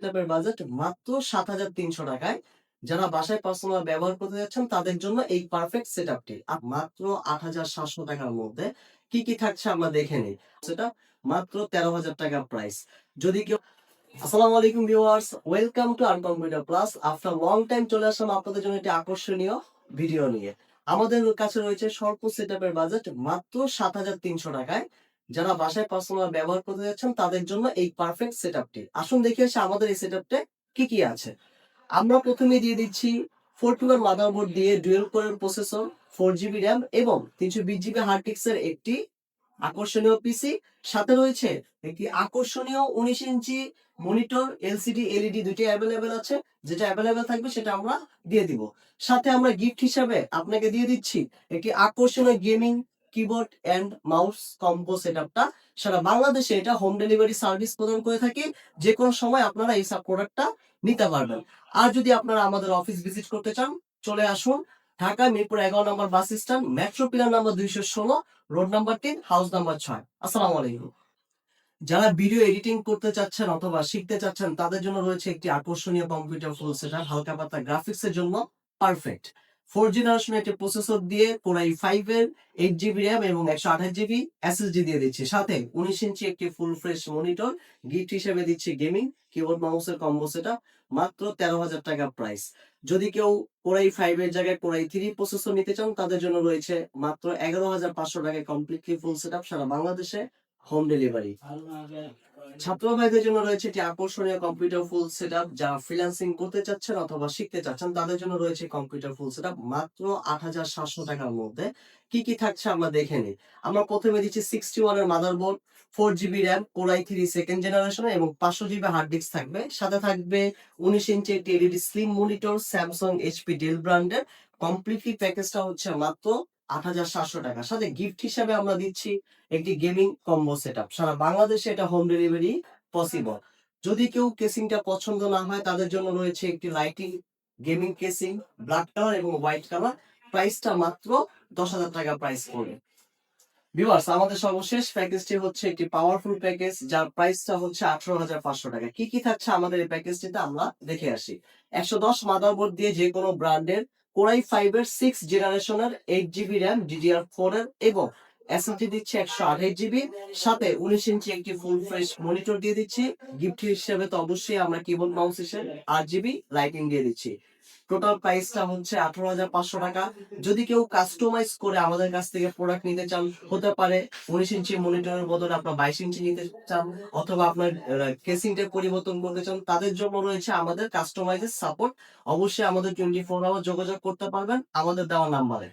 সেটআপের budget মাত্র ৭,৩০০ টাকায়। যারা বাসায় পার্সোনাল ব্যবহার করতে যাচ্ছেন তাদের জন্য এই পারফেক্ট সেটআপটি। মাত্র ৮,৭০০ টাকার মধ্যে কি থাকছে আমরা দেখে নিই। সেটা মাত্র ১৩,০০০ টাকা প্রাইস। যদি কেউ আসসালামু আলাইকুম viewers, welcome to earn computer plus. After long time চলে আসলাম আপনাদের জন্য একটি আকর্ষণীয় ভিডিও নিয়ে। আমাদের কাছে রয়েছে স্বল্প সেটআপের বাজেট মাত্র ৭,৩০০ টাকায়। যারা বাসায় পার্সোনাল ব্যবহার করতে যাচ্ছেন তাদের জন্য এই পারফেক্ট সেটআপটি। আসুন দেখে আসি আমাদের এই সেটআপে কি আছে। আমরা প্রথমে দিয়ে দিচ্ছি 4 মাদারবোর্ড দিয়ে ডুয়েল কোরের প্রসেসর, 4 জিবি র্যাম এবং 320 জিবি হার্ড ডিস্কের একটি আকর্ষণীয় পিসি। সাথে রয়েছে একটি আকর্ষণীয় 19 ইঞ্চি মনিটর, এলসিডি এলইডি দুটি অ্যাভেলেবেল আছে। যেটা অ্যাভেলেবেল থাকবে সেটা আমরা দিয়ে দিব। সাথে আমরা গিফট হিসাবে আপনাকে দিয়ে দিচ্ছি একটি আকর্ষণীয় gaming keyboard and mouse combo সেটআপটা। সারা বাংলাদেশে এটা হোম ডেলিভারি সার্ভিস প্রদান করে থাকি। যে কোনো সময় আপনারা এই সব প্রোডাক্টটা নিতে পারবেন। আর যদি আপনারা আমাদের অফিস ভিজিট করতে চান, চলে আসুন Dhaka Mirpur 11 number bus stand, metro pillar number 216, road number 3, house number 6। আসসালামু আলাইকুম। যারা ভিডিও এডিটিং করতে চাচ্ছেন অথবা শিখতে চাচ্ছেন তাদের জন্য রয়েছে একটি আকর্ষণীয় কম্পিউটার ফুল সেটআপ, হালকা পাতলা গ্রাফিক্স এর জন্য পারফেক্ট। 4 জেনারেশনের একটি প্রসেসর দিয়ে কোরাই 5 এর 8 জিবি র্যাম এবং 128 জিবি এসএসডি দিয়ে দিচ্ছি। সাথে 19 ইঞ্চি একটি ফুল ফ্রেশ মনিটর। গিফট হিসেবে দিচ্ছি গেমিং কিবোর্ড মাউসের কম্বো সেটআপ। মাত্র ১৩,০০০ টাকা প্রাইস। যদি কেউ কোরাই 5 এর জায়গায় কোরাই 3 প্রসেসর নিতে চান তাদের জন্য রয়েছে মাত্র ১১,৫০০ টাকায় কমপ্লিটলি ফুল সেটআপ, সারা বাংলাদেশে হোম ডেলিভারি। ছাত্র ভাইদের জন্য রয়েছে একটি আকর্ষণীয় কম্পিউটার ফুল সেটআপ। যারা ফ্রিল্যান্সিং করতে চাচ্ছেন অথবা শিখতে চাচ্ছেন তাদের জন্য রয়েছে কম্পিউটার ফুল সেটআপ মাত্র ৮,৭০০ টাকার মধ্যে। কি থাকছে আমরা দেখে নিই। আমরা প্রথমে দিচ্ছি 61 এর motherboard, 4 GB RAM, core i 3 second generation এবং 500 জিবি হার্ড ডিস্ক থাকবে। সাথে থাকবে 19 ইঞ্চি একটি LED slim monitor, Samsung HP Dell ব্র্যান্ডের। কমপ্লিটলি প্যাকেজটা হচ্ছে মাত্র ৮,৭০০ টাকা। সাথে গিফট হিসাবে আমরা দিচ্ছি একটি গেমিং কম্বো সেটআপ। সারা বাংলাদেশে এটা হোম ডেলিভারি পসিবল। যদি কেউ কেসিংটা পছন্দ না হয় তাদের জন্য রয়েছে একটি lighting gaming casing, black colour এবং হোয়াইট কালার। প্রাইসটা মাত্র ১০,০০০ টাকা প্রাইস পড়বে। ভিউয়ার্স, আমাদের সর্বশেষ প্যাকেজটি হচ্ছে একটি পাওয়ারফুল প্যাকেজ যার প্রাইসটা হচ্ছে ১৮,৫০০ টাকা। কি থাকছে আমাদের এই প্যাকেজটিতে আমরা দেখে আসি। ১১০ মাদারবোর্ড দিয়ে যে কোনো ব্র্যান্ডের কোরাই 5 এর 6 জেনারেশনের 8 জিবি র্যাম DDR4 এর এবং এসএসডি দিচ্ছে 128 জিবি। সাথে 19 ইঞ্চি একটি ফুল ফ্রেশ মনিটর দিয়ে দিচ্ছি। গিফট হিসেবে তো অবশ্যই আমরা কিবোর্ড মাউস হিসেবে 8 জিবি লাইটিং দিয়ে দিচ্ছি। টোটাল প্রাইসটা হচ্ছে ১৮,৫০০ টাকা। যদি কেউ কাস্টমাইজ করে আমাদের কাছ থেকে প্রোডাক্ট নিতে চান, হতে পারে 19 ইঞ্চি মনিটরের বদলে আপনার 22 ইঞ্চি নিতে চান অথবা আপনার কেসিংটা পরিবর্তন করতে চান, তাদের জন্য রয়েছে আমাদের কাস্টমাইজের সাপোর্ট। অবশ্যই আমাদের 24 আওয়ার যোগাযোগ করতে পারবেন আমাদের দেওয়া নাম্বারে।